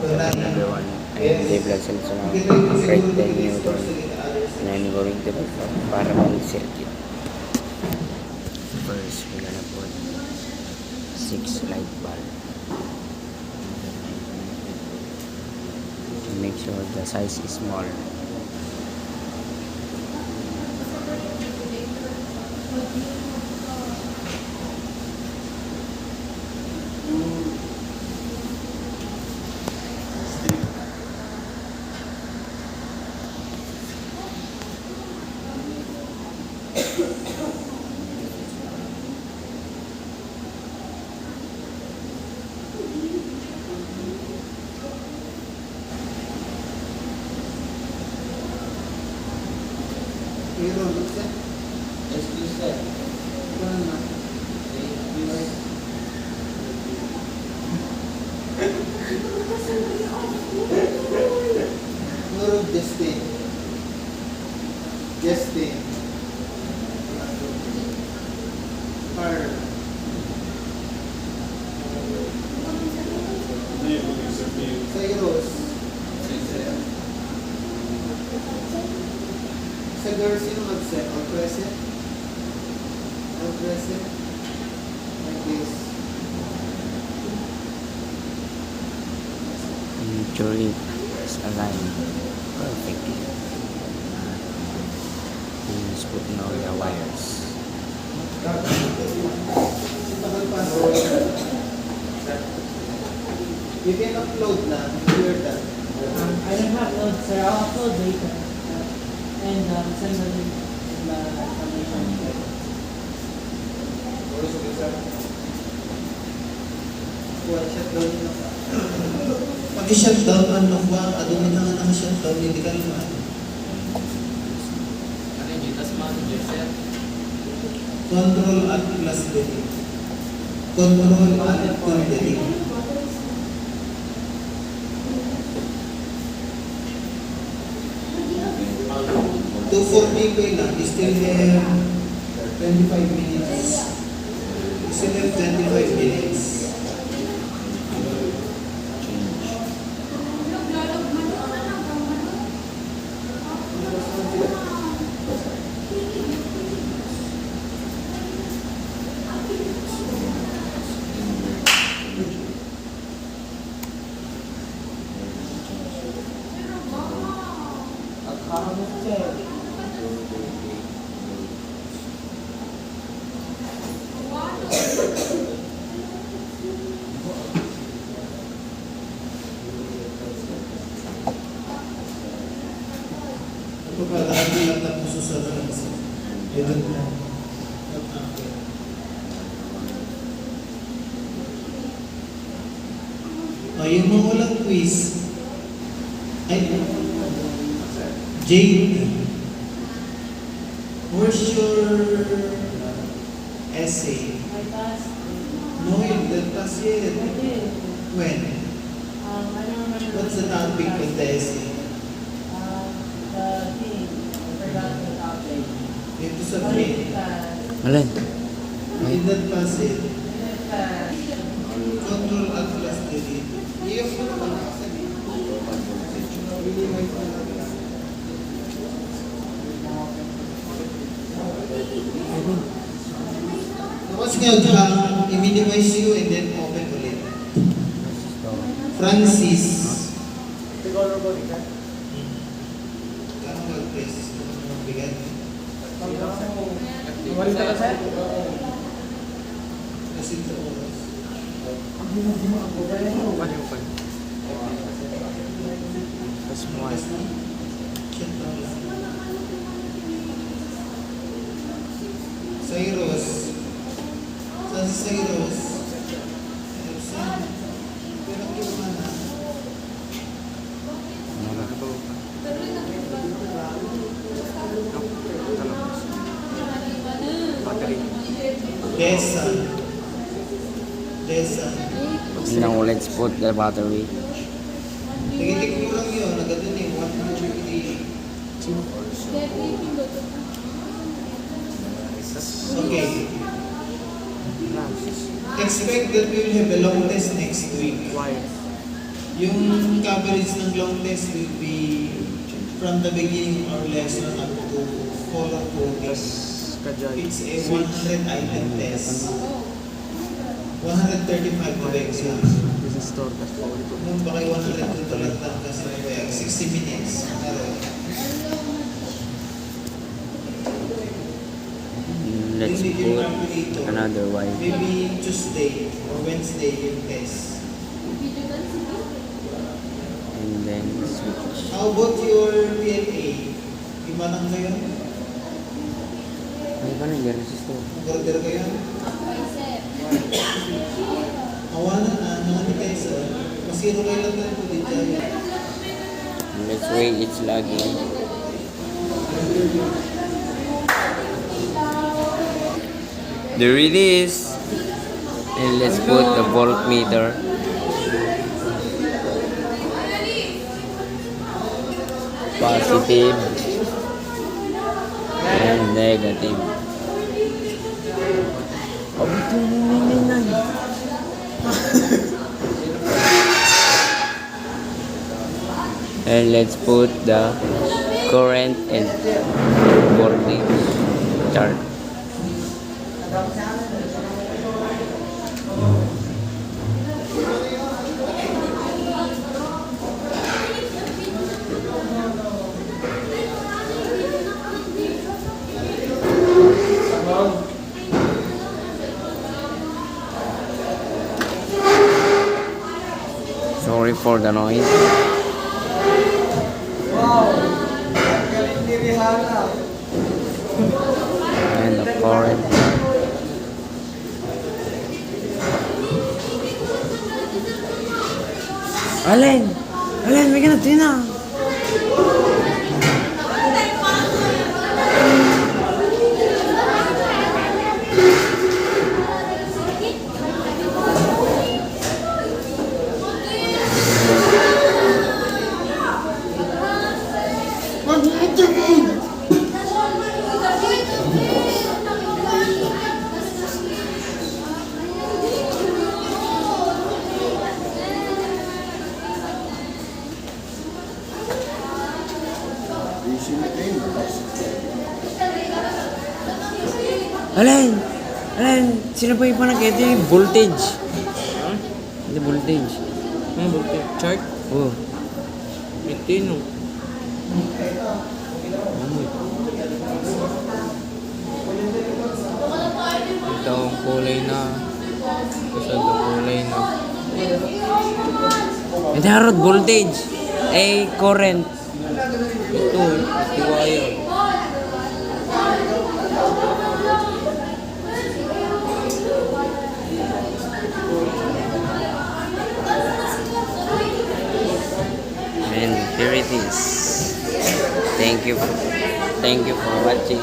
Number 1, empty blood cells around great 10 Newton, and I'm going to the parallel circuit. First, we're gonna put 6 light bulb. Make sure the size is small. Justin. Carl. Cyrus. Sa girl, sino mag-set? All present? All present? Like this. Ensure it is aligned perfectly. Please put in all the wires. You can upload na. You're done. I don't have load, sir. I'll upload later. And send the link in the information. Shutdown nyo na. Pag-shutdown ang lokwa, adumi na nga naka-shutdown, hindi ka naman. Control at plus delete. Control at plus delete. To 40 lang, still have 25 minutes. Still have 25 minutes. Pagkakatabi lang na puso sa transa. Ito na. Yung mga walang quiz. Ay, Jade. Where's your essay? My task. No, the task yet. I did. When? I don't remember. What's the topic of the essay? The thing. I forgot the topic. Ito sa grade. Alin? In that passage, Fast. control at plus delete. Iyo ko naman nakasabi. Really my Tapos nga, i-minimize you and then open ulit. Francis. Kano mag-press? Mabigat? Kasi sa oras. That's more. Cyrus. Saan si Cyrus? Pero kiwa na. Desa. Desa. Now let's put the battery. Nagitik mo lang yun. Nagandun eh. 150. Okay. Expect that we will have a long test next week. Why? Yung coverage ng long test will be from the beginning or lesson up to color coding. It's a 100 item test. 135 na exam. Nung baka 100 dito lang kasi 60 minutes. Let's put another wipe. Maybe Tuesday or Wednesday yung test. And then switch. How about your PLA? Iba lang kayo? Ay, paano yung resist to? Order kayo? Awanan na, nakati kayo sir. Masiro kayo lang tayo po dito. Let's wait, it's lagging. There it is. And let's put the voltmeter. Positive and negative. And let's put the current and voltage chart. Sorry for the noise. And the current. Allen! Allen, may ganito yun ah! Allen! Allen! Sino pa yung parang ito yung voltage? Hindi voltage. Ano voltage? Chart? Oh. Ito no. Ito ang kulay na. Kasi ito kulay na. Ito harot voltage. Eh, current. Ito wire. And here it is. Thank you for watching.